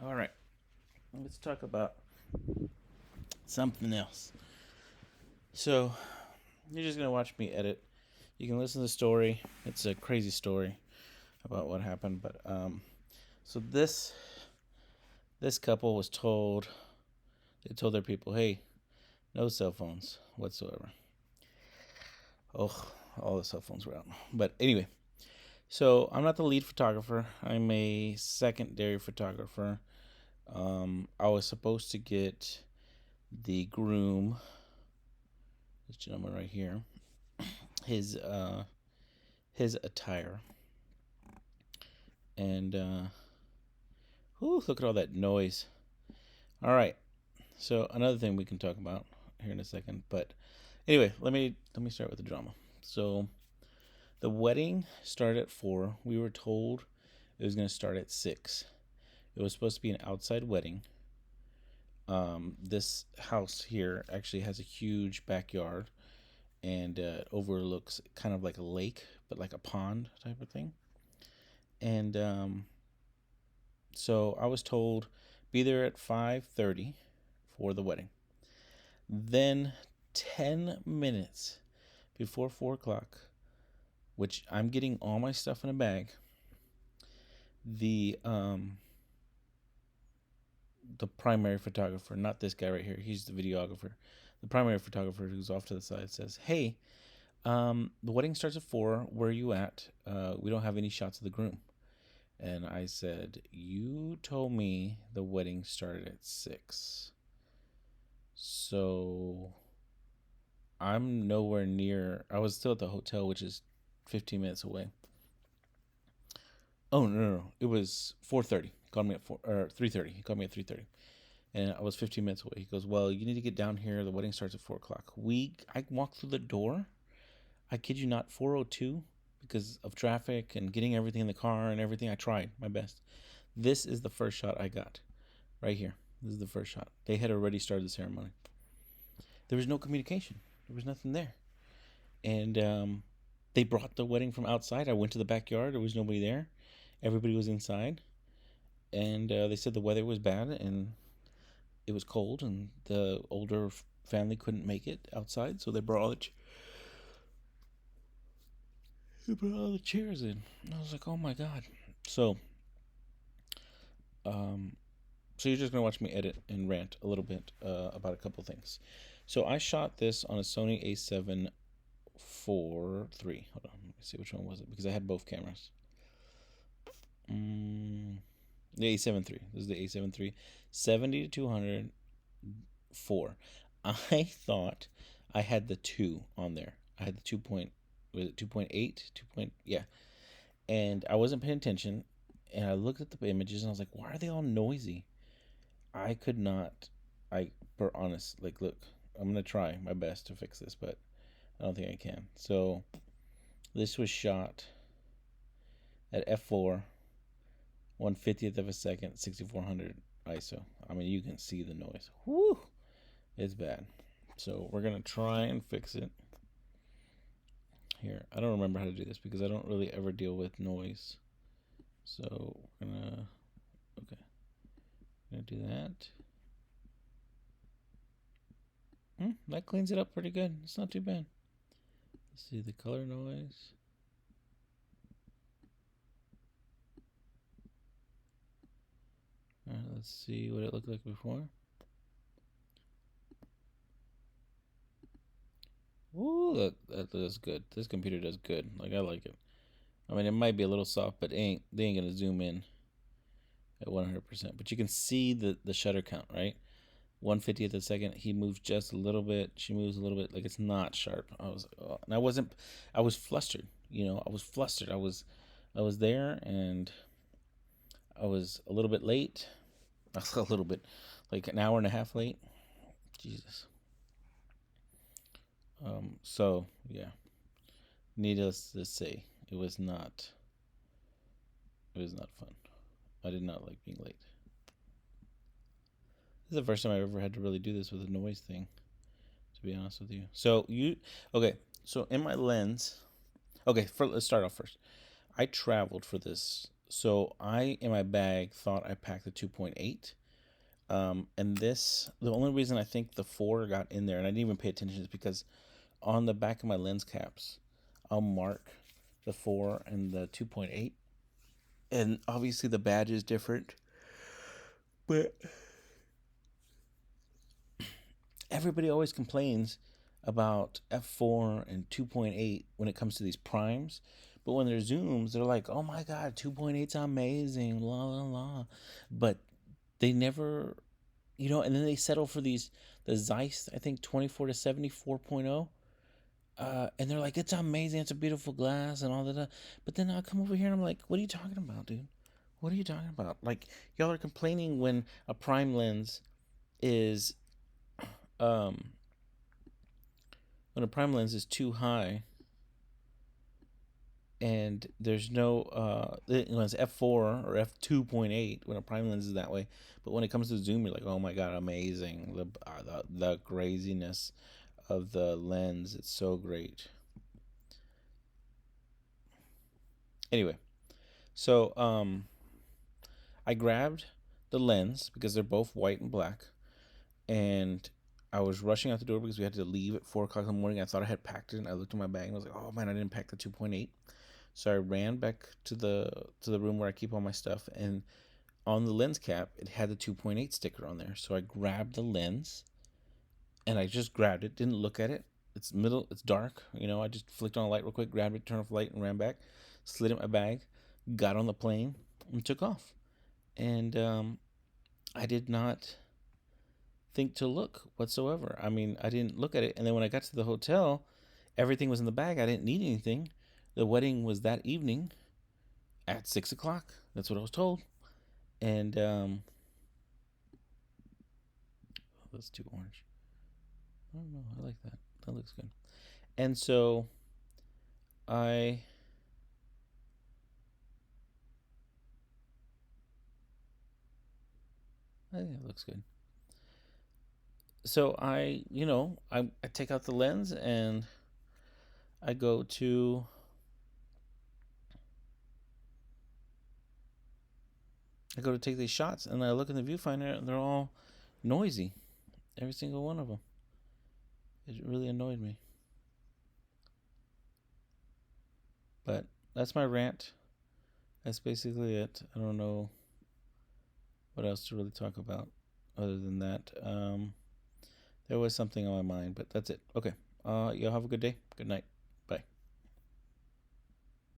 All right, let's talk about something else. So, you're just gonna watch me edit. You can listen to the story. It's a crazy story about what happened, but so this couple was told they told their people, hey, no cell phones whatsoever. Oh, all the cell phones were out. But anyway, so I'm not the lead photographer. I'm a secondary photographer. I was supposed to get the groom, this gentleman right here, his uh his attire, and look at all that noise. All right, so another thing we can talk about here in a second, but anyway, let me start with the drama. So the wedding started at 4. We were told it was going to start at 6. It was supposed to be an outside wedding. This house here actually has a huge backyard and overlooks kind of like a lake, but like a pond type of thing. And so I was told be there at 5:30 for the wedding. Then 10 minutes before 4 o'clock, which I'm getting all my stuff in a bag, the the primary photographer, not this guy right here, he's the videographer. The primary photographer who's off to the side says, "Hey, the wedding starts at 4. Where are you at? We don't have any shots of the groom." And I said, "You told me the wedding started at 6. So I'm nowhere near. I was still at the hotel, which is 15 minutes away." Oh, no. It was 4:30. He called me at 4 or 3:30. He called me at 3:30. And I was 15 minutes away. He goes, "Well, you need to get down here. The wedding starts at 4 o'clock." I walked through the door. I kid you not, 4:02 because of traffic and getting everything in the car and everything. I tried my best. This is the first shot I got right here. This is the first shot. They had already started the ceremony. There was no communication. There was nothing there. And they brought the wedding from outside. I went to the backyard. There was nobody there. Everybody was inside. And they said the weather was bad and it was cold, and the older family couldn't make it outside, so they brought all the chairs in. And I was like, "Oh my god!" So, um, so you're just gonna watch me edit and rant a little bit about a couple things. So I shot this on a Sony A7 IV III. Hold on, let me see which one was it because I had both cameras. The A7 III. This is the A7 III, 70 to 200 4. I thought I had the 2 on there. I had the 2 point, was it 2.8? 2 point, yeah. And I wasn't paying attention. And I looked at the images and I was like, why are they all noisy? I could not, for honest, like, look, I'm going to try my best to fix this, but I don't think I can. So this was shot at f4, 1/50th of a second, 6400 ISO. I mean, you can see the noise. Whoo! It's bad. So we're going to try and fix it. Here, I don't remember how to do this because I don't really ever deal with noise. So we're gonna, okay, gonna do that. That cleans it up pretty good. It's not too bad. Let's see the color noise. All right, let's see what it looked like before. Ooh, that does good. This computer does good. Like, I like it. I mean, it might be a little soft, but they ain't gonna zoom in at 100%. But you can see the shutter count, right? 1/50th of a second. He moves just a little bit. She moves a little bit. Like, it's not sharp. I was, and I wasn't. I was flustered. I was flustered. I was there, and I was a little bit late. I was a little bit, like an hour and a half late. Jesus. So yeah. Needless to say, it was not. It was not fun. I did not like being late. This is the first time I've ever had to really do this with a noise thing. To be honest with you. Okay. So in my lens, okay. Let's start off first. I traveled for this So I, in my bag, thought I packed the 2.8. And the only reason I think the 4 got in there, and I didn't even pay attention, is because on the back of my lens caps, I'll mark the 4 and the 2.8. And obviously the badge is different, but everybody always complains about f4 and 2.8 when it comes to these primes. But when they're zooms, they're like, oh my god, 2.8's amazing, la la la. But they never, and then they settle for the Zeiss, I think 24 to 70 4.0. And they're like, it's amazing, it's a beautiful glass and all that. But then I come over here and I'm like, what are you talking about, dude? What are you talking about? Like, y'all are complaining when a prime lens is um when a prime lens is too high, and there's no when it's f4 or f2.8, when a prime lens is that way. But when it comes to zoom, you're like, oh my god, amazing, the craziness of the lens, it's so great. Anyway, so I grabbed the lens because they're both white and black, and I was rushing out the door because we had to leave at 4 o'clock in the morning. I thought I had packed it, and I looked in my bag and I was like, oh man, I didn't pack the 2.8. So I ran back to the room where I keep all my stuff, and on the lens cap it had the 2.8 sticker on there. So I grabbed the lens, and I just grabbed it, didn't look at it. It's dark, I just flicked on a light real quick, grabbed it, turned off the light, and ran back, slid it in my bag, got on the plane, and took off. And I did not think to look whatsoever. I mean, I didn't look at it. And then when I got to the hotel, everything was in the bag. I didn't need anything. The wedding was that evening at 6 o'clock. That's what I was told. And that's too orange. I don't know. I like that. That looks good. And so I think it looks good. So I take out the lens and I go to take these shots, and I look in the viewfinder and they're all noisy. Every single one of them. It really annoyed me. But that's my rant. That's basically it. I don't know what else to really talk about other than that. There was something on my mind, but that's it. Okay. Y'all have a good day. Good night.